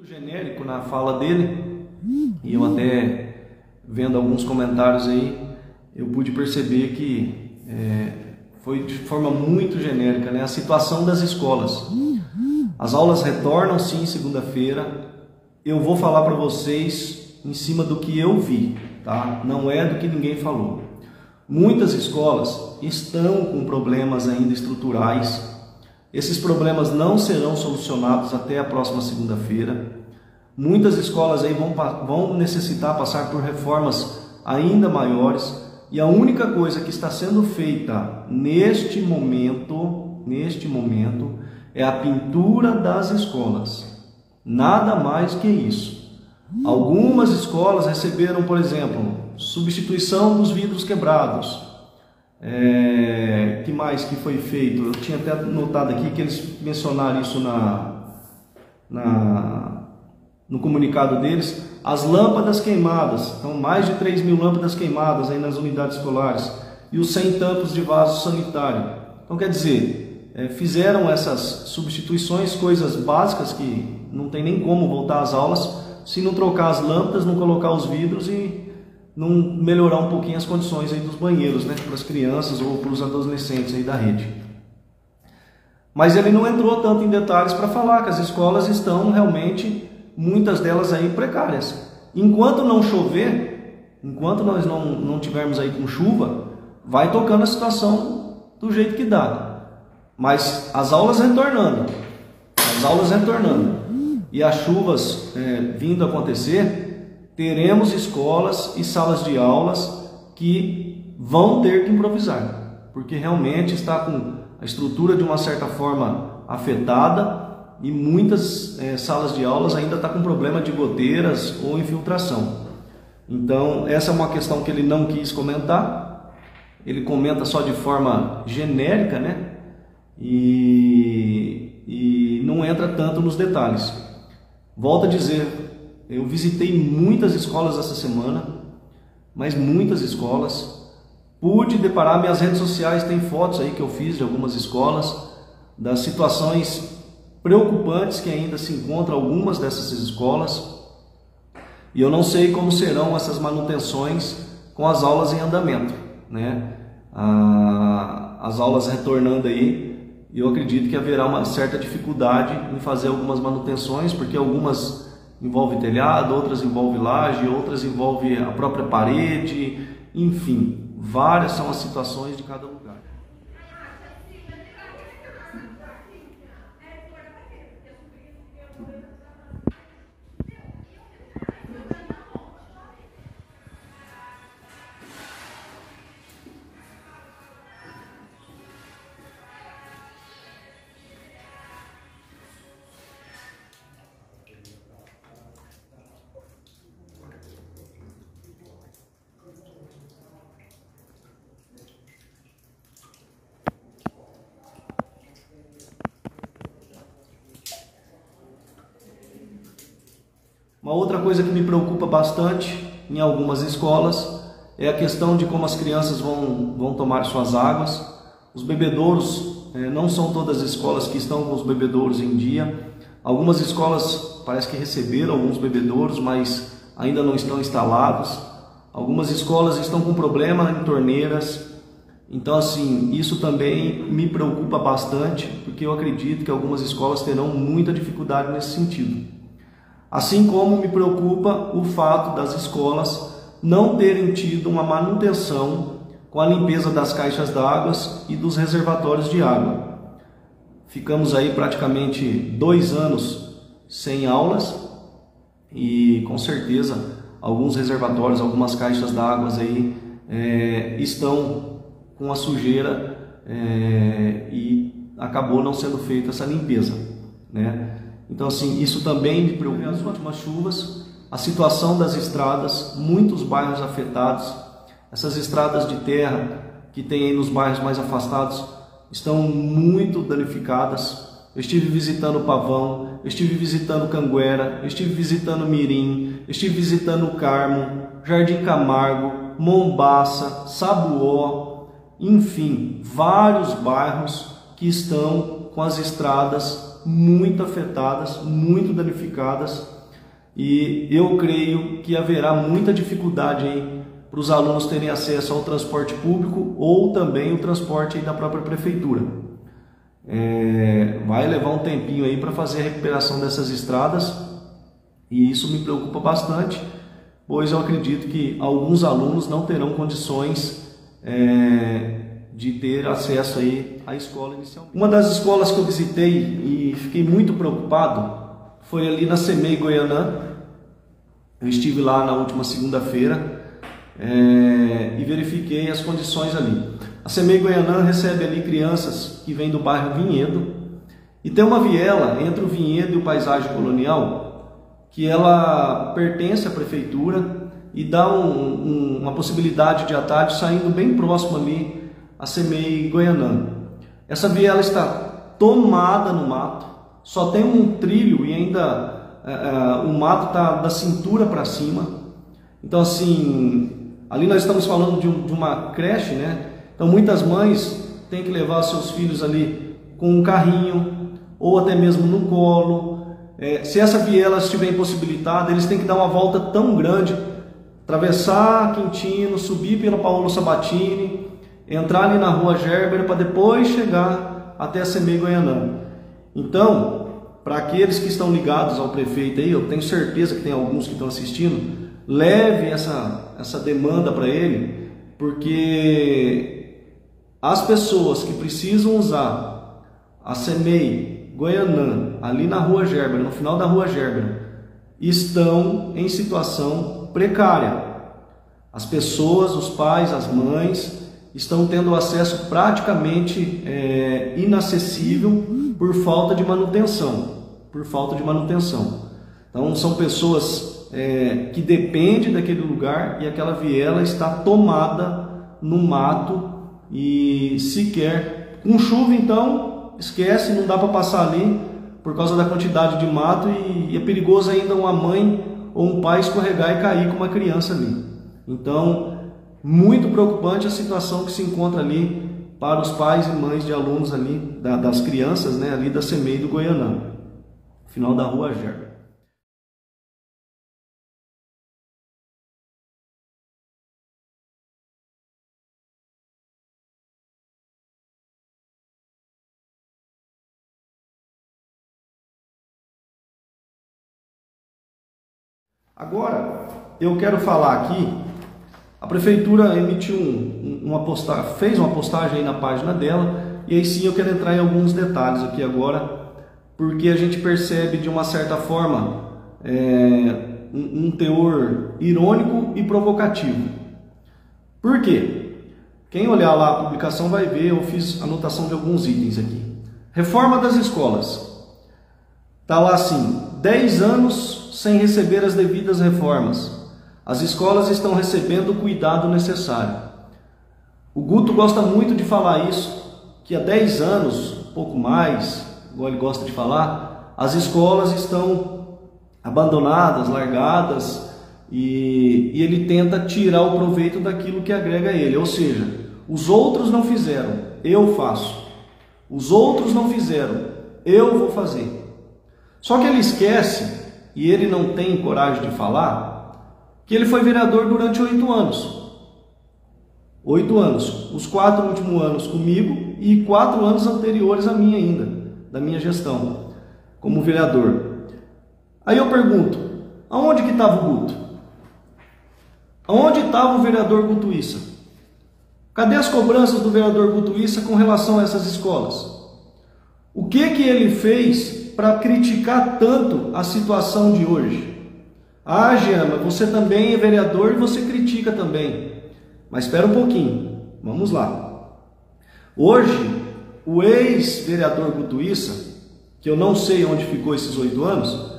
muito genérico na fala dele, e eu até vendo alguns comentários aí, eu pude perceber que foi de forma muito genérica, né? A situação das escolas. As aulas retornam sim segunda-feira. Eu vou falar para vocês em cima do que eu vi, tá? Não é do que ninguém falou. Muitas escolas estão com problemas ainda estruturais. Esses problemas não serão solucionados até a próxima segunda-feira. Muitas escolas aí vão necessitar passar por reformas ainda maiores. E a única coisa que está sendo feita neste momento é a pintura das escolas. Nada mais que isso. Algumas escolas receberam, por exemplo, substituição dos vidros quebrados. Que mais que foi feito? Eu tinha até notado aqui que eles mencionaram isso no comunicado deles. As lâmpadas queimadas, então mais de 3.000 lâmpadas queimadas aí nas unidades escolares, e os 100 tampos de vaso sanitário. Então quer dizer, fizeram essas substituições, coisas básicas que não tem nem como voltar às aulas se não trocar as lâmpadas, não colocar os vidros e não melhorar um pouquinho as condições aí dos banheiros, né, para as crianças ou para os adolescentes aí da rede. Mas ele não entrou tanto em detalhes para falar que as escolas estão realmente, muitas delas aí precárias. Enquanto não chover, enquanto nós não tivermos aí com chuva, vai tocando a situação do jeito que dá. Mas as aulas retornando, e as chuvas vindo a acontecer, teremos escolas e salas de aulas que vão ter que improvisar, porque realmente está com a estrutura de uma certa forma afetada e muitas salas de aulas ainda estão com problema de goteiras ou infiltração. Então essa é uma questão que ele não quis comentar, ele comenta só de forma genérica, né? E não entra tanto nos detalhes. Volto a dizer, eu visitei muitas escolas essa semana, mas muitas escolas. Pude deparar, minhas redes sociais tem fotos aí que eu fiz de algumas escolas, das situações preocupantes que ainda se encontram algumas dessas escolas. E eu não sei como serão essas manutenções com as aulas em andamento, né? As aulas retornando aí, eu acredito que haverá uma certa dificuldade em fazer algumas manutenções, porque algumas envolvem telhado, outras envolvem laje, outras envolvem a própria parede, enfim, várias são as situações de cada lugar. Uma outra coisa que me preocupa bastante em algumas escolas é a questão de como as crianças vão tomar suas águas. Os bebedouros, não são todas as escolas que estão com os bebedouros em dia. Algumas escolas parece que receberam alguns bebedouros, mas ainda não estão instalados. Algumas escolas estão com problema em torneiras. Então assim, isso também me preocupa bastante, porque eu acredito que algumas escolas terão muita dificuldade nesse sentido. Assim como me preocupa o fato das escolas não terem tido uma manutenção com a limpeza das caixas d'água e dos reservatórios de água. Ficamos aí praticamente 2 anos sem aulas e com certeza alguns reservatórios, algumas caixas d'água aí estão com a sujeira e acabou não sendo feita essa limpeza, né? Então assim, isso também me preocupa. As últimas chuvas, a situação das estradas, muitos bairros afetados, essas estradas de terra que tem aí nos bairros mais afastados estão muito danificadas. Eu estive visitando Pavão, eu estive visitando Canguera, eu estive visitando Mirim, eu estive visitando Carmo, Jardim Camargo, Mombaça, Sabuó, enfim, vários bairros que estão com as estradas muito afetadas, muito danificadas, e eu creio que haverá muita dificuldade aí para os alunos terem acesso ao transporte público ou também o transporte aí da própria prefeitura. Vai levar um tempinho aí para fazer a recuperação dessas estradas, e isso me preocupa bastante, pois eu acredito que alguns alunos não terão condições de ter acesso aí à escola inicialmente. Uma das escolas que eu visitei e fiquei muito preocupado foi ali na CEMEI Goianã. Eu estive lá na última segunda-feira e verifiquei as condições ali. A CEMEI Goianã recebe ali crianças que vêm do bairro Vinhedo, e tem uma viela entre o Vinhedo e o Paisagem Colonial que ela pertence à prefeitura e dá uma possibilidade de à tarde saindo bem próximo ali a CEMEI Goianã. Essa viela está tomada no mato, só tem um trilho e ainda o mato está da cintura para cima. Então assim, ali nós estamos falando de uma creche, né? Então muitas mães têm que levar seus filhos ali com um carrinho ou até mesmo no colo. Se essa viela estiver impossibilitada, eles têm que dar uma volta tão grande, atravessar Quintino, subir pela Paulo Sabatini, entrar ali na Rua Gerber para depois chegar até a CEMEI Goianã. Então, para aqueles que estão ligados ao prefeito aí, eu tenho certeza que tem alguns que estão assistindo, leve essa demanda para ele, porque as pessoas que precisam usar a CEMEI Goianã, ali na Rua Gerber, no final da Rua Gerber, estão em situação precária. As pessoas, os pais, as mães, estão tendo acesso praticamente inacessível por falta de manutenção. Então são pessoas que dependem daquele lugar, e aquela viela está tomada no mato, e sequer com chuva, então esquece, não dá para passar ali por causa da quantidade de mato, e é perigoso ainda uma mãe ou um pai escorregar e cair com uma criança ali. Então, muito preocupante a situação que se encontra ali para os pais e mães de alunos ali, das crianças, né, ali da CEMEI do Goianã, final da Rua Gerber. Agora, eu quero falar aqui, a prefeitura emitiu fez uma postagem aí na página dela, e aí sim eu quero entrar em alguns detalhes aqui agora, porque a gente percebe de uma certa forma um teor irônico e provocativo. Por quê? Quem olhar lá a publicação vai ver, eu fiz anotação de alguns itens aqui. Reforma das escolas. Está lá assim, 10 anos sem receber as devidas reformas. As escolas estão recebendo o cuidado necessário. O Guto gosta muito de falar isso, que há 10 anos, pouco mais, igual ele gosta de falar, as escolas estão abandonadas, largadas, e ele tenta tirar o proveito daquilo que agrega a ele. Ou seja, os outros não fizeram, eu faço. Os outros não fizeram, eu vou fazer. Só que ele esquece, e ele não tem coragem de falar, que ele foi vereador durante 8 anos. 8 anos. Os 4 últimos anos comigo e 4 anos anteriores a mim ainda, da minha gestão, como vereador. Aí eu pergunto, aonde que estava o Guto? Aonde estava o vereador Guto Issa? Cadê as cobranças do vereador Guto Issa com relação a essas escolas? O que ele fez para criticar tanto a situação de hoje? Ah, Giana, você também é vereador e você critica também. Mas espera um pouquinho, vamos lá. Hoje, o ex-vereador Guto Issa, que eu não sei onde ficou esses 8 anos,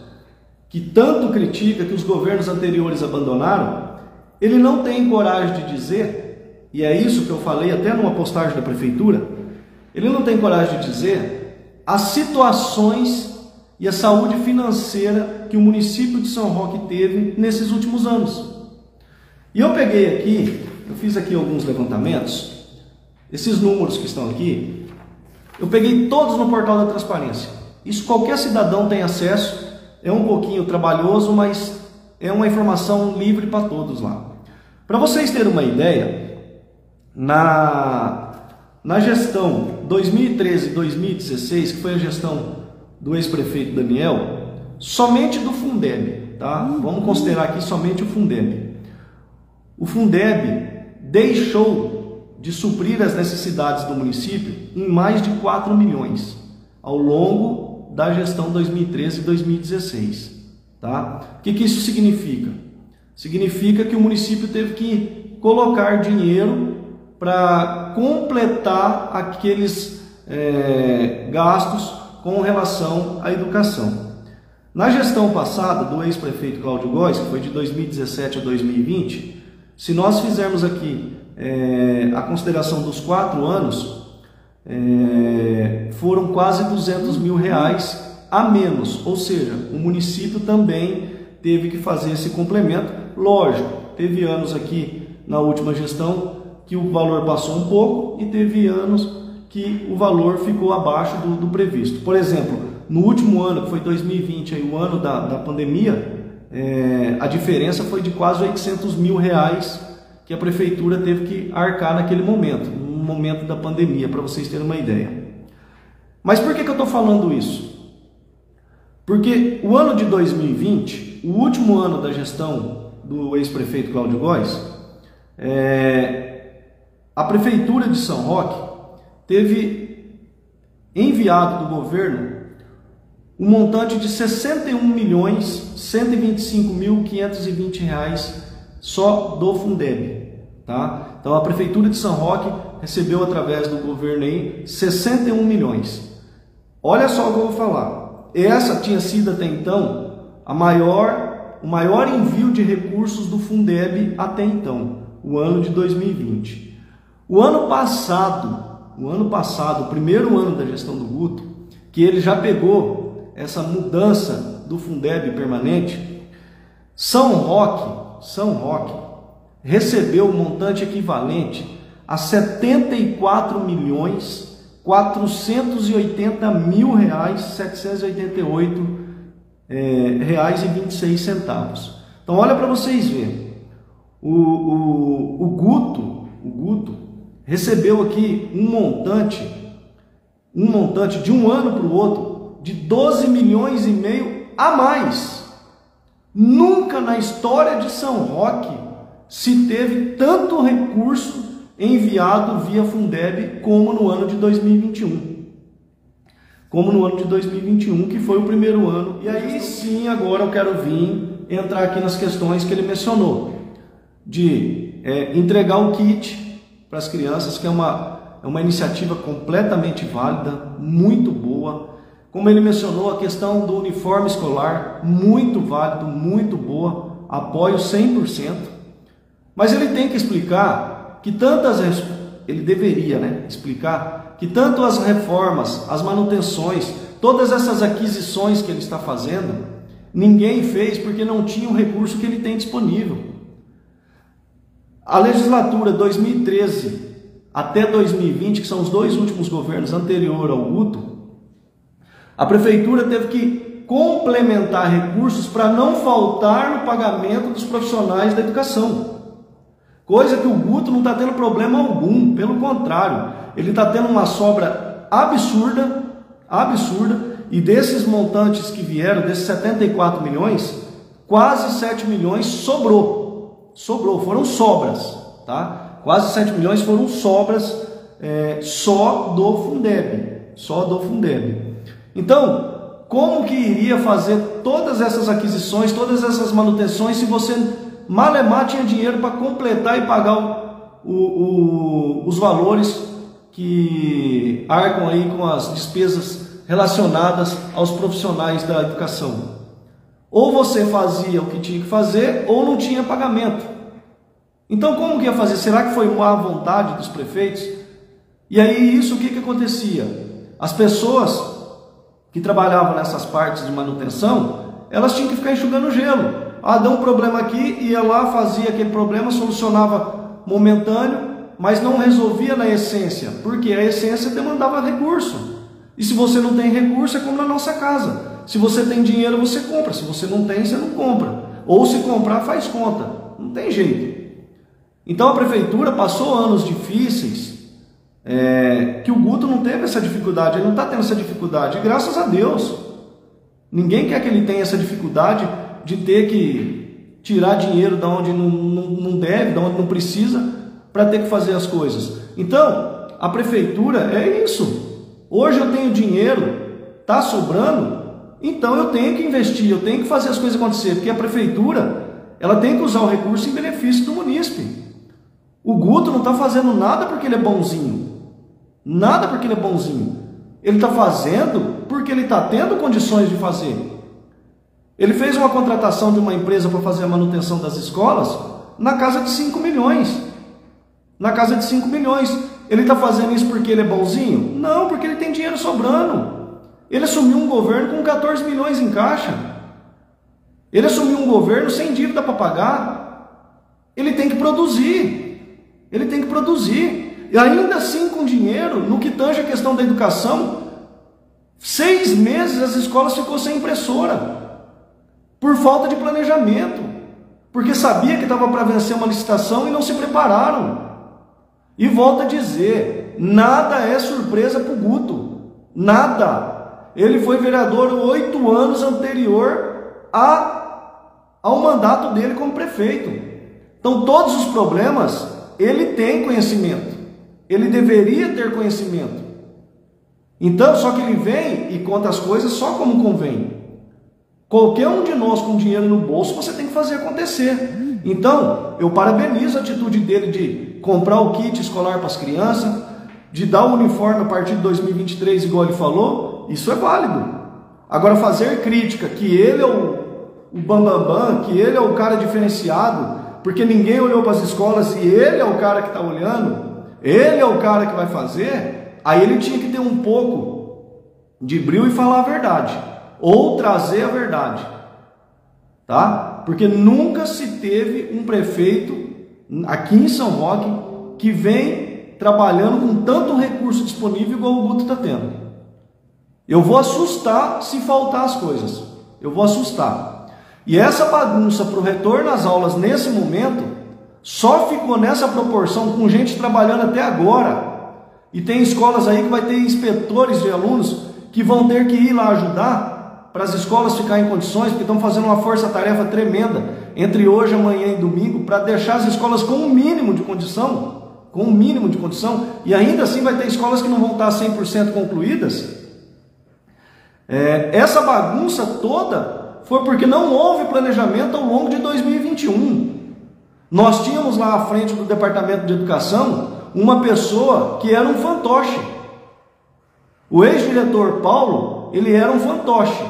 que tanto critica que os governos anteriores abandonaram, ele não tem coragem de dizer, e é isso que eu falei até numa postagem da prefeitura, ele não tem coragem de dizer as situações e a saúde financeira que o município de São Roque teve nesses últimos anos. E eu peguei aqui, eu fiz aqui alguns levantamentos, esses números que estão aqui, eu peguei todos no portal da transparência. Isso qualquer cidadão tem acesso, é um pouquinho trabalhoso, mas é uma informação livre para todos lá. Para vocês terem uma ideia, na gestão 2013 e 2016, que foi a gestão do ex-prefeito Daniel, somente do Fundeb, tá? Vamos considerar aqui somente o Fundeb. O Fundeb deixou de suprir as necessidades do município em mais de 4 milhões ao longo da gestão 2013 e 2016. Tá? O que isso significa? Significa que o município teve que colocar dinheiro para completar aqueles gastos com relação à educação. Na gestão passada do ex-prefeito Cláudio Góes, que foi de 2017 a 2020, se nós fizermos aqui a consideração dos 4 anos, foram quase 200 mil reais a menos, ou seja, o município também teve que fazer esse complemento. Lógico, teve anos aqui na última gestão que o valor passou um pouco e teve anos que o valor ficou abaixo do previsto. Por exemplo, no último ano, que foi 2020, aí, o ano da pandemia, a diferença foi de quase 800 mil reais que a prefeitura teve que arcar naquele momento, no momento da pandemia, para vocês terem uma ideia. Mas por que eu estou falando isso? Porque o ano de 2020, o último ano da gestão do ex-prefeito Cláudio Góes, a prefeitura de São Roque teve enviado do governo um montante de R$ 61.125.520 só do Fundeb, tá? Então a prefeitura de São Roque recebeu através do governo aí 61 milhões. Olha só o que eu vou falar. Essa tinha sido até então o maior envio de recursos do Fundeb até então, o ano de 2020. O ano passado, o primeiro ano da gestão do Guto, que ele já pegou essa mudança do Fundeb permanente, São Roque recebeu um montante equivalente a R$ 74.480.788,26. Então olha para vocês verem, o Guto recebeu aqui um montante de um ano para o outro de 12 milhões e meio a mais. Nunca na história de São Roque se teve tanto recurso enviado via Fundeb como no ano de 2021. Que foi o primeiro ano. E aí sim, agora eu quero entrar aqui nas questões que ele mencionou, de entregar o kit para as crianças, que é uma iniciativa completamente válida, muito boa. Como ele mencionou, a questão do uniforme escolar, muito válido, muito boa, apoio 100%. Mas ele tem que explicar que ele deveria explicar que tanto as reformas, as manutenções, todas essas aquisições que ele está fazendo, ninguém fez porque não tinha o recurso que ele tem disponível. A legislatura 2013 até 2020, que são os 2 últimos governos anterior ao Guto, a prefeitura teve que complementar recursos para não faltar no pagamento dos profissionais da educação. Coisa que o Guto não está tendo problema algum, pelo contrário, ele está tendo uma sobra absurda, e desses montantes que vieram, desses 74 milhões, quase 7 milhões sobrou, foram sobras, tá? Quase 7 milhões foram sobras só do Fundeb. Então, como que iria fazer todas essas aquisições, todas essas manutenções, se você malemar tinha dinheiro para completar e pagar os valores que arcam aí com as despesas relacionadas aos profissionais da educação? Ou você fazia o que tinha que fazer, ou não tinha pagamento. Então como que ia fazer? Será que foi má vontade dos prefeitos? E aí isso, o que acontecia? As pessoas que trabalhavam nessas partes de manutenção, elas tinham que ficar enxugando gelo. Dá um problema aqui, ia lá, fazia aquele problema, solucionava momentâneo, mas não resolvia na essência, porque a essência demandava recurso. E se você não tem recurso, é como na nossa casa. Se você tem dinheiro, você compra. Se você não tem, você não compra. Ou se comprar, faz conta. Não tem jeito. Então a prefeitura passou anos difíceis, que o Guto não teve essa dificuldade. Ele não está tendo essa dificuldade. E graças a Deus. Ninguém quer que ele tenha essa dificuldade de ter que tirar dinheiro de onde não deve, de onde não precisa, para ter que fazer as coisas. Então, a prefeitura é isso. Hoje eu tenho dinheiro, está sobrando, então eu tenho que investir, eu tenho que fazer as coisas acontecer, porque a prefeitura, ela tem que usar o recurso em benefício do munícipe. O Guto não está fazendo nada porque ele é bonzinho, nada porque ele é bonzinho. Ele está fazendo porque ele está tendo condições de fazer. Ele fez uma contratação de uma empresa para fazer a manutenção das escolas na casa de 5 milhões. Na casa de 5 milhões. Ele está fazendo isso porque ele é bonzinho? Não, porque ele tem dinheiro sobrando. Ele assumiu um governo com 14 milhões em caixa. Ele assumiu um governo sem dívida para pagar. Ele tem que produzir. Ele tem que produzir. E ainda assim com dinheiro, no que tange a questão da educação, 6 meses as escolas ficou sem impressora. Por falta de planejamento. Porque sabia que estava para vencer uma licitação e não se prepararam. E volto a dizer, nada é surpresa para o Guto, nada. Ele foi vereador 8 anos anterior ao mandato dele como prefeito. Então todos os problemas, ele tem conhecimento, ele deveria ter conhecimento. Então, só que ele vem e conta as coisas só como convém. Qualquer um de nós com dinheiro no bolso, você tem que fazer acontecer. Então, eu parabenizo a atitude dele de comprar o kit escolar para as crianças, de dar o uniforme a partir de 2023, igual ele falou, isso é válido. Agora, fazer crítica que ele é o bambambam, que ele é o cara diferenciado, porque ninguém olhou para as escolas e ele é o cara que está olhando, ele é o cara que vai fazer, aí ele tinha que ter um pouco de brio e falar a verdade, ou trazer a verdade, tá? Porque nunca se teve um prefeito aqui em São Roque que vem trabalhando com tanto recurso disponível igual o Guto está tendo. Eu vou assustar se faltar as coisas. Eu vou assustar. E essa bagunça para o retorno às aulas nesse momento só ficou nessa proporção com gente trabalhando até agora. E tem escolas aí que vai ter inspetores de alunos que vão ter que ir lá ajudar para as escolas ficarem em condições, porque estão fazendo uma força-tarefa tremenda entre hoje, amanhã e domingo, para deixar as escolas com um mínimo de condição, e ainda assim vai ter escolas que não vão estar 100% concluídas. Essa bagunça toda foi porque não houve planejamento ao longo de 2021. Nós tínhamos lá à frente do Departamento de Educação uma pessoa que era um fantoche. O ex-diretor Paulo, ele era um fantoche.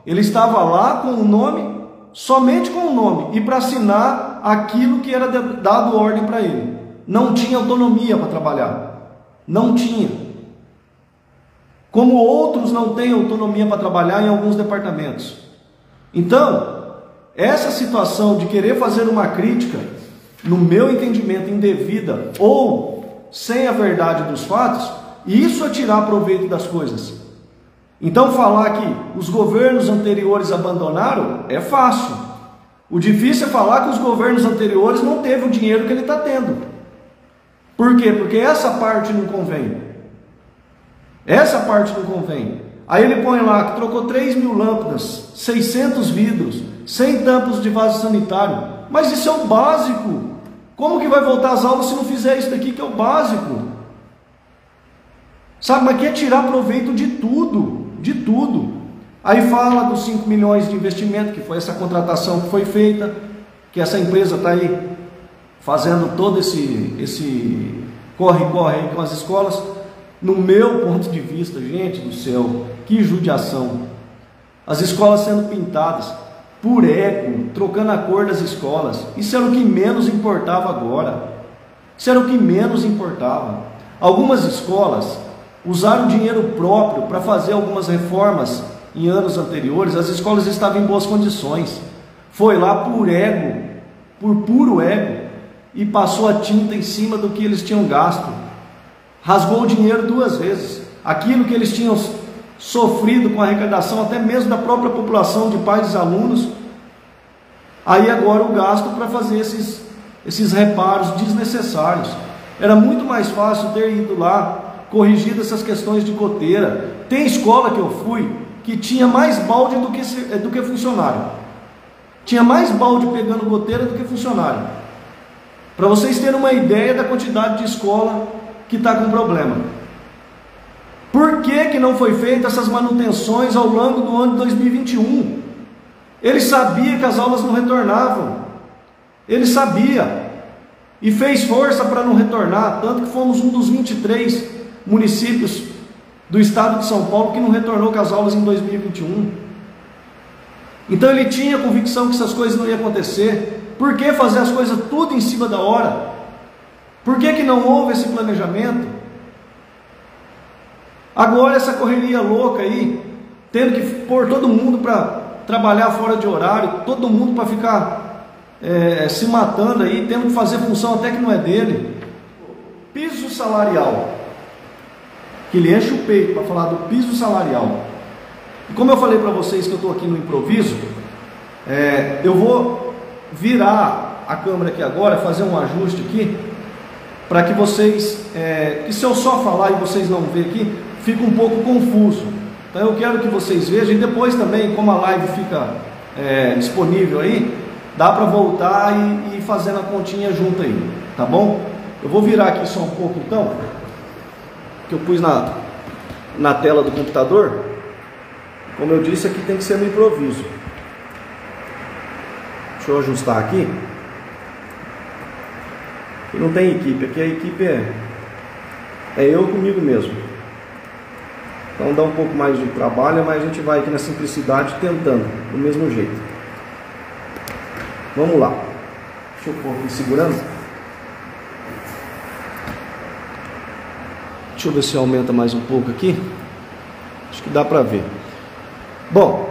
Ele estava lá com o nome, somente com o nome, e para assinar aquilo que era dado ordem para ele. Não tinha autonomia para trabalhar. Não tinha. Como outros não têm autonomia para trabalhar em alguns departamentos. Então, essa situação de querer fazer uma crítica, no meu entendimento, indevida ou sem a verdade dos fatos, isso é tirar proveito das coisas. Então falar que os governos anteriores abandonaram é fácil. O difícil é falar que os governos anteriores não teve o dinheiro que ele está tendo. Por quê? Porque essa parte não convém. Essa parte não convém. Aí ele põe lá que trocou 3 mil lâmpadas, 600 vidros, 100 tampas de vaso sanitário. Mas isso é o básico. Como que vai voltar às aulas se não fizer isso daqui que é o básico? Sabe, mas quer tirar proveito de tudo. De tudo. Aí fala dos 5 milhões de investimento, que foi essa contratação que foi feita, que essa empresa está aí fazendo todo esse corre-corre aí com as escolas. No meu ponto de vista, gente do céu, que judiação. As escolas sendo pintadas por ego, trocando a cor das escolas. Isso era o que menos importava agora. Isso era o que menos importava. Algumas escolas usaram dinheiro próprio para fazer algumas reformas em anos anteriores. As escolas estavam em boas condições. Foi lá por ego, por puro ego, e passou a tinta em cima do que eles tinham gasto. Rasgou o dinheiro 2 vezes. Aquilo que eles tinham sofrido com a arrecadação até mesmo da própria população, de pais dos alunos. Aí agora o gasto para fazer esses reparos desnecessários. Era muito mais fácil ter ido lá, corrigido essas questões de goteira. Tem escola que eu fui que tinha mais balde do que funcionário. Tinha mais balde pegando goteira do que funcionário. Para vocês terem uma ideia da quantidade de escola que está com problema. Por que não foi feita essas manutenções ao longo do ano de 2021? Ele sabia que as aulas não retornavam. Ele sabia. E fez força para não retornar. Tanto que fomos um dos 23 municípios do estado de São Paulo que não retornou com as aulas em 2021. Então ele tinha convicção que essas coisas não iam acontecer. Por que fazer as coisas tudo em cima da hora? Por que não houve esse planejamento? Agora essa correria louca aí, tendo que pôr todo mundo para trabalhar fora de horário, todo mundo para ficar se matando aí, tendo que fazer função até que não é dele. Piso salarial, que ele enche o peito para falar do piso salarial. E como eu falei para vocês que eu estou aqui no improviso, eu vou virar a câmera aqui agora, fazer um ajuste aqui, para que vocês, que se eu só falar e vocês não verem aqui, fica um pouco confuso. Então eu quero que vocês vejam, e depois também, como a live fica disponível aí, dá para voltar e ir fazendo a continha junto aí, tá bom? Eu vou virar aqui só um pouco então, que eu pus na tela do computador. Como eu disse, aqui tem que ser no improviso. Deixa eu ajustar aqui. E não tem equipe, aqui a equipe é eu comigo mesmo. Então dá um pouco mais de trabalho, mas a gente vai aqui na simplicidade tentando, do mesmo jeito. Vamos lá. Deixa eu pôr aqui segurando. Deixa eu ver se aumenta mais um pouco aqui. Acho que dá para ver. Bom,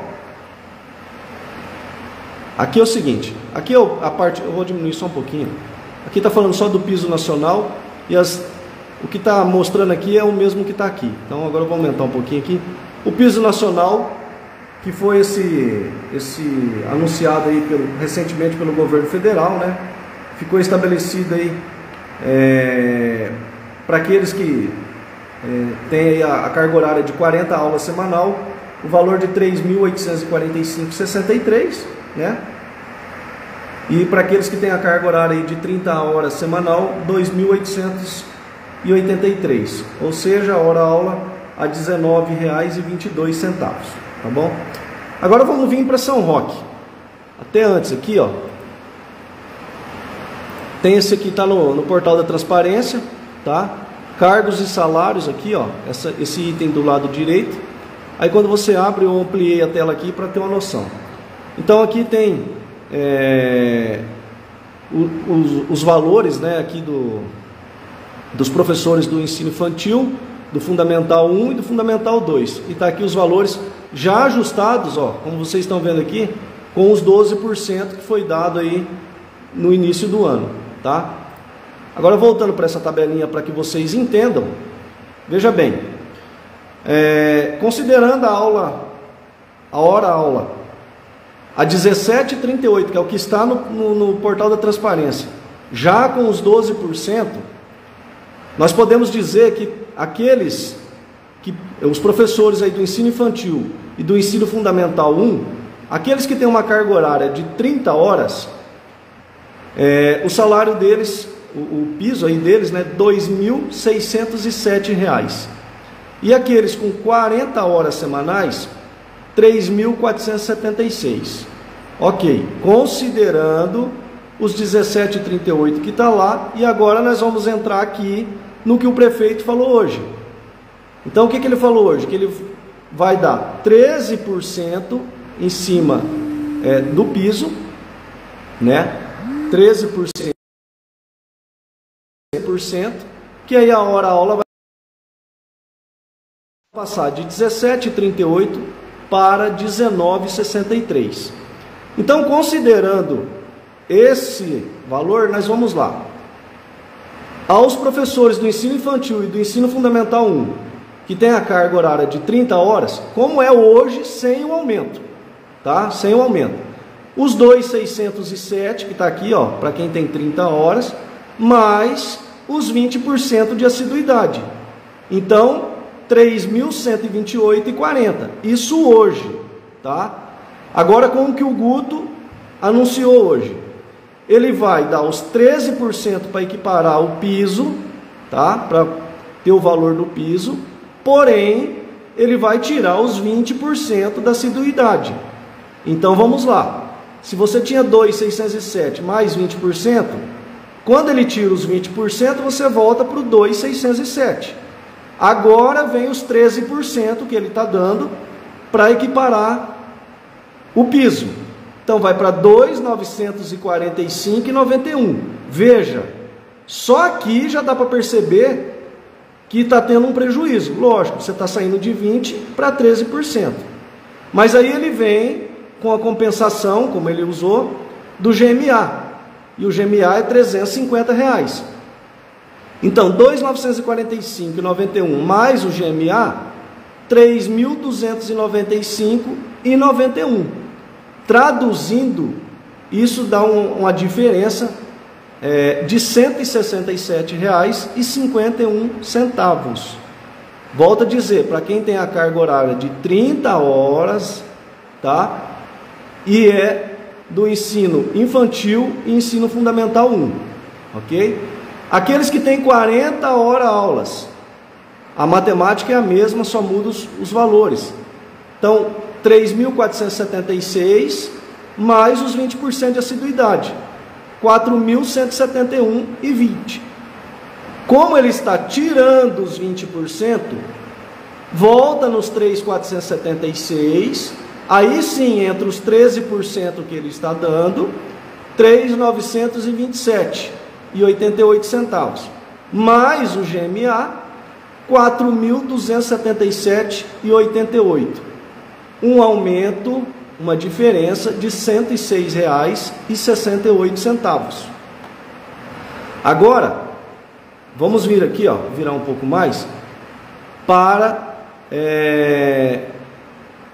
aqui é o seguinte. Aqui a parte, eu vou diminuir só um pouquinho. Aqui está falando só do piso nacional e o que está mostrando aqui é o mesmo que está aqui. Então agora eu vou aumentar um pouquinho aqui. O piso nacional, que foi esse anunciado aí recentemente pelo governo federal, né? Ficou estabelecido aí para aqueles que têm aí a carga horária de 40 aulas semanal, o valor de R$ 3.845,63, né? E para aqueles que têm a carga horária aí de 30 horas semanal, R$ 2.883, ou seja, a hora-aula a R$ 19,22, tá bom? Agora vamos vir para São Roque. Até antes aqui, ó, tem esse aqui, tá no portal da transparência, tá? Cargos e salários aqui, ó, esse item do lado direito. Aí quando você abre, eu ampliei a tela aqui para ter uma noção. Então aqui tem os valores, né, aqui dos professores do ensino infantil, do Fundamental 1 e do Fundamental 2. E está aqui os valores já ajustados, ó, como vocês estão vendo aqui, com os 12% que foi dado aí no início do ano, tá? Agora voltando para essa tabelinha para que vocês entendam, veja bem, considerando a hora-aula a 17,38, que é o que está no portal da transparência, já com os 12%, nós podemos dizer que os professores aí do ensino infantil e do ensino fundamental 1, aqueles que têm uma carga horária de 30 horas, o salário deles, o piso aí deles, né, R$ 2.607. E aqueles com 40 horas semanais, R$ 3.476. Ok, considerando os 17,38 que está lá, e agora nós vamos entrar aqui no que o prefeito falou hoje. Então o que ele falou hoje? Que ele vai dar 13% em cima do piso, né? 13%, que aí a hora-aula vai passar de 17,38 para 19,63. Então, considerando esse valor, nós vamos lá. Aos professores do ensino infantil e do ensino fundamental 1, que tem a carga horária de 30 horas, como é hoje, sem o aumento, tá? Sem o aumento. Os 2.607, que está aqui, ó, para quem tem 30 horas, mais os 20% de assiduidade. Então, 3.128,40. Isso hoje, tá? Agora, como que o Guto anunciou hoje? Ele vai dar os 13% para equiparar o piso, tá? Para ter o valor do piso, porém, ele vai tirar os 20% da assiduidade. Então, vamos lá. Se você tinha 2.607 mais 20%, quando ele tira os 20%, você volta para o 2.607. Agora vem os 13% que ele está dando para equiparar o piso. Então vai para 2.945,91. Veja, só aqui já dá para perceber que está tendo um prejuízo. Lógico, você está saindo de 20% para 13%. Mas aí ele vem com a compensação, como ele usou, do GMA. E o GMA é R$350. Então, 2.945,91 mais o GMA, 3.295,91. Traduzindo, isso dá uma diferença de R$ 167,51. Volto a dizer, para quem tem a carga horária de 30 horas, tá? E é do ensino infantil e ensino fundamental 1, ok? Aqueles que têm 40 horas aulas, a matemática é a mesma, só muda os valores. Então, 3.476 mais os 20% de assiduidade, 4.171,20. Como ele está tirando os 20%, volta nos 3.476, aí sim, entre os 13% que ele está dando, 3.927,88 centavos, mais o GMA, 4.277,88. Um aumento, uma diferença de R$ 106,68. Agora, vamos vir aqui, ó, virar um pouco mais, para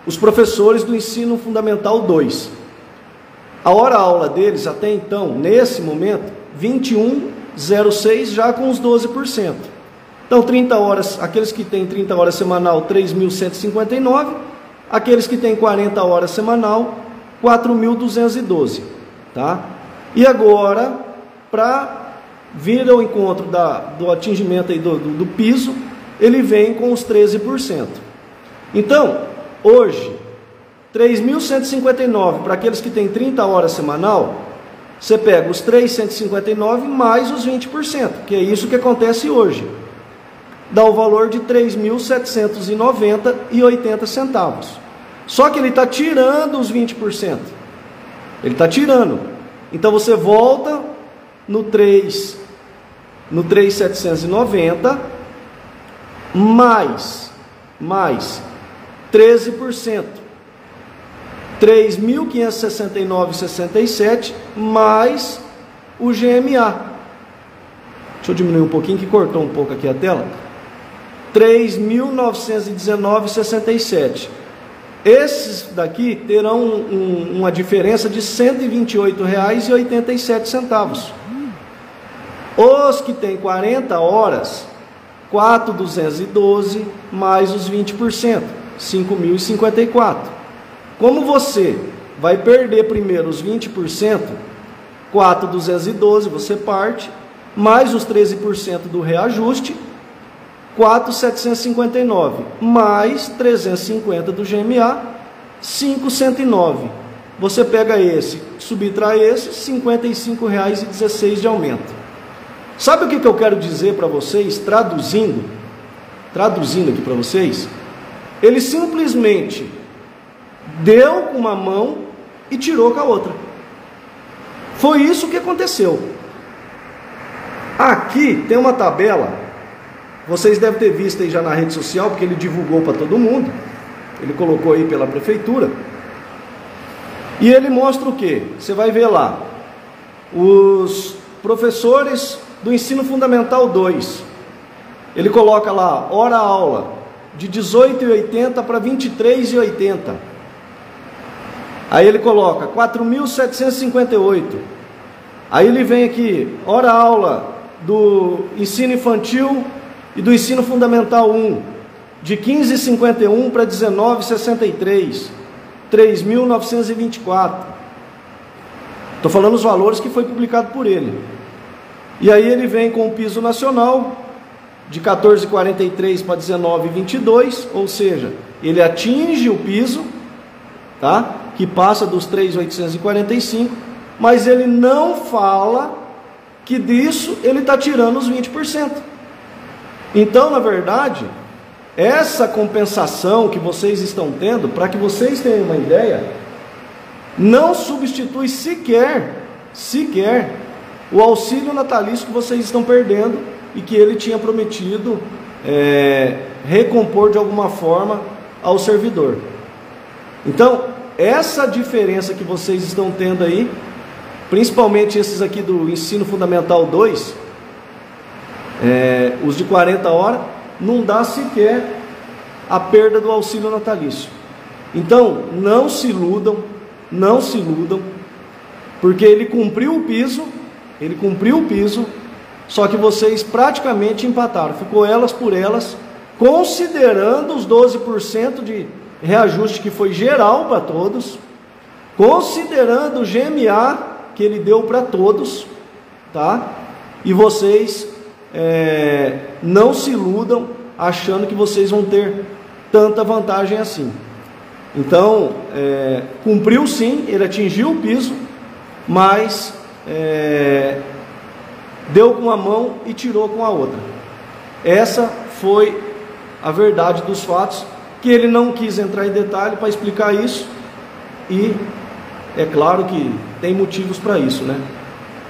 os professores do ensino fundamental 2. A hora-aula deles, até então, nesse momento, 21,06 já com os 12%. Então, 30 horas, aqueles que têm 30 horas semanal, 3.159, aqueles que têm 40 horas semanal, 4.212, tá? E agora, para vir ao encontro do atingimento aí do piso, ele vem com os 13%. Então, hoje, 3.159 para aqueles que têm 30 horas semanal, você pega os 3.159 mais os 20%, que é isso que acontece hoje. Dá o valor de 3.790,80 centavos. Só que ele está tirando os 20%. Ele está tirando. Então você volta no 3.790 mais 13%. 3.569,67 mais o GMA. Deixa eu diminuir um pouquinho que cortou um pouco aqui a tela. 3.919,67. Esses daqui terão uma diferença de R$ 128,87. Os que têm 40 horas, 4.212 mais os 20%, 5.054. Como você vai perder primeiro os 20%, 4.212 você parte, mais os 13% do reajuste, 4.759, mais 350 do GMA, 5.109. Você pega esse, subtrai esse, R$ 55,16 de aumento. Sabe o que eu quero dizer para vocês, traduzindo aqui para vocês? Ele simplesmente deu com uma mão e tirou com a outra. Foi isso que aconteceu. Aqui tem uma tabela, vocês devem ter visto aí já na rede social, porque ele divulgou para todo mundo, ele colocou aí pela prefeitura, e ele mostra o que? Você vai ver lá, os professores do ensino fundamental 2, ele coloca lá, hora-aula, de 18,80 para 23,80. Aí ele coloca 4.758. Aí ele vem aqui, hora aula do ensino infantil e do ensino fundamental 1, de 15,51 para 19,63, 3.924. Estou falando os valores que foi publicado por ele. E aí ele vem com o piso nacional de 14,43 para 19,22, ou seja, ele atinge o piso, tá? Que passa dos 3.845, mas ele não fala que disso ele está tirando os 20%. Então, na verdade, essa compensação que vocês estão tendo, para que vocês tenham uma ideia, não substitui sequer o auxílio natalício que vocês estão perdendo e que ele tinha prometido recompor de alguma forma ao servidor. Então, essa diferença que vocês estão tendo aí, principalmente esses aqui do ensino fundamental 2, os de 40 horas, não dá sequer a perda do auxílio natalício. Então, não se iludam, porque ele cumpriu o piso, só que vocês praticamente empataram, ficou elas por elas, considerando os 12% de reajuste que foi geral para todos, considerando o GMA que ele deu para todos, tá? E vocês não se iludam achando que vocês vão ter tanta vantagem assim. Então, cumpriu sim, ele atingiu o piso, mas deu com uma mão e tirou com a outra. Essa foi a verdade dos fatos, que ele não quis entrar em detalhe para explicar isso, e é claro que tem motivos para isso, né?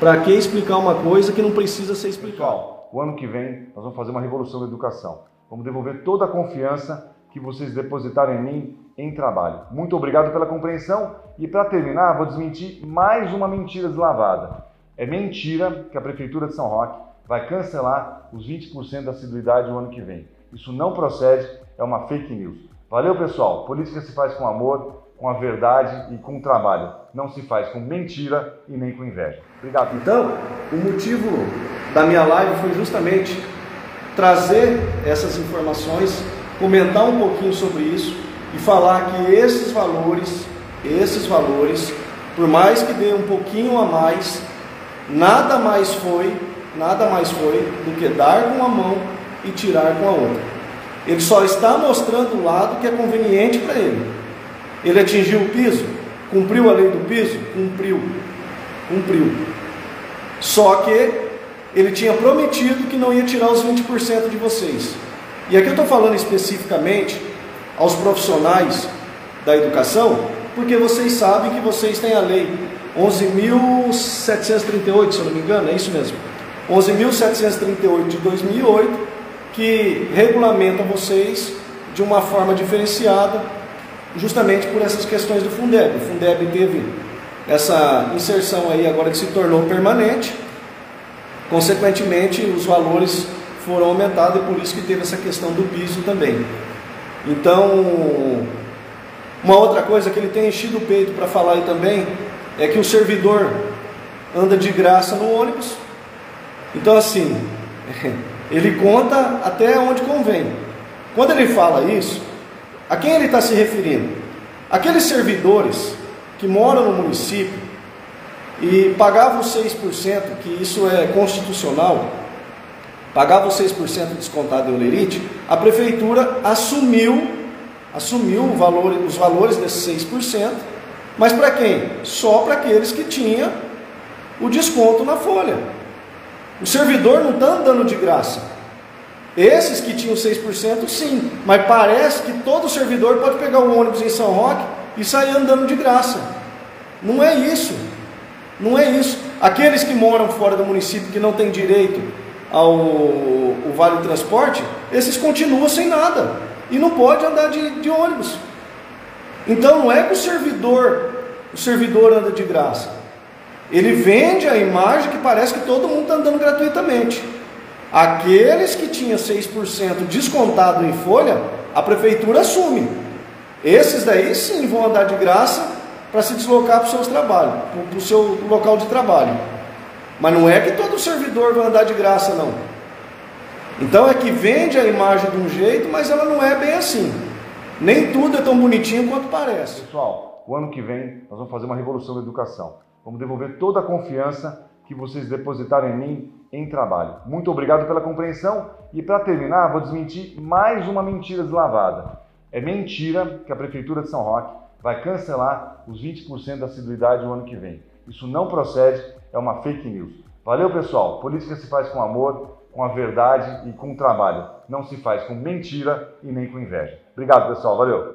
Para que explicar uma coisa que não precisa ser explicada? Pessoal, o ano que vem nós vamos fazer uma revolução da educação. Vamos devolver toda a confiança que vocês depositaram em mim em trabalho. Muito obrigado pela compreensão, e para terminar vou desmentir mais uma mentira deslavada. É mentira que a Prefeitura de São Roque vai cancelar os 20% da assiduidade no ano que vem. Isso não procede, é uma fake news. Valeu, pessoal. Política se faz com amor, com a verdade e com trabalho. Não se faz com mentira e nem com inveja. Obrigado. Então, o motivo da minha live foi justamente trazer essas informações, comentar um pouquinho sobre isso e falar que esses valores, por mais que dê um pouquinho a mais, nada mais foi do que dar com uma mão e tirar com a outra. Ele só está mostrando o lado que é conveniente para ele. Ele atingiu o piso, cumpriu a lei do piso, cumpriu. Só que ele tinha prometido que não ia tirar os 20% de vocês. E aqui eu estou falando especificamente aos profissionais da educação, porque vocês sabem que vocês têm a lei 11.738, se eu não me engano, é isso mesmo, 11.738 de 2008, que regulamenta vocês de uma forma diferenciada, justamente por essas questões do Fundeb. O Fundeb teve essa inserção aí agora que se tornou permanente, consequentemente os valores foram aumentados, e por isso que teve essa questão do piso também. Então, uma outra coisa que ele tem enchido o peito para falar aí também, é que o servidor anda de graça no ônibus. Então assim, ele conta até onde convém. Quando ele fala isso, a quem ele está se referindo? Aqueles servidores que moram no município e pagavam 6%, que isso é constitucional, pagavam 6% descontado em olerite, a prefeitura assumiu os valores desses 6%, mas para quem? Só para aqueles que tinham o desconto na folha. O servidor não está andando de graça. Esses que tinham 6%, sim, mas parece que todo servidor pode pegar o ônibus em São Roque e sair andando de graça. Não é isso. Aqueles que moram fora do município, que não têm direito ao Vale Transporte, esses continuam sem nada e não pode andar de ônibus. Então não é que o servidor anda de graça. Ele vende a imagem que parece que todo mundo está andando gratuitamente. Aqueles que tinham 6% descontado em folha, a prefeitura assume. Esses daí sim vão andar de graça para se deslocar para os seus trabalhos, para o seu local de trabalho. Mas não é que todo servidor vai andar de graça, não. Então é que vende a imagem de um jeito, mas ela não é bem assim. Nem tudo é tão bonitinho quanto parece. Pessoal, o ano que vem nós vamos fazer uma revolução da educação. Vamos devolver toda a confiança que vocês depositaram em mim em trabalho. Muito obrigado pela compreensão e para terminar vou desmentir mais uma mentira deslavada. É mentira que a Prefeitura de São Roque vai cancelar os 20% da assiduidade no ano que vem. Isso não procede, é uma fake news. Valeu, pessoal. Política se faz com amor, com a verdade e com trabalho. Não se faz com mentira e nem com inveja. Obrigado, pessoal. Valeu.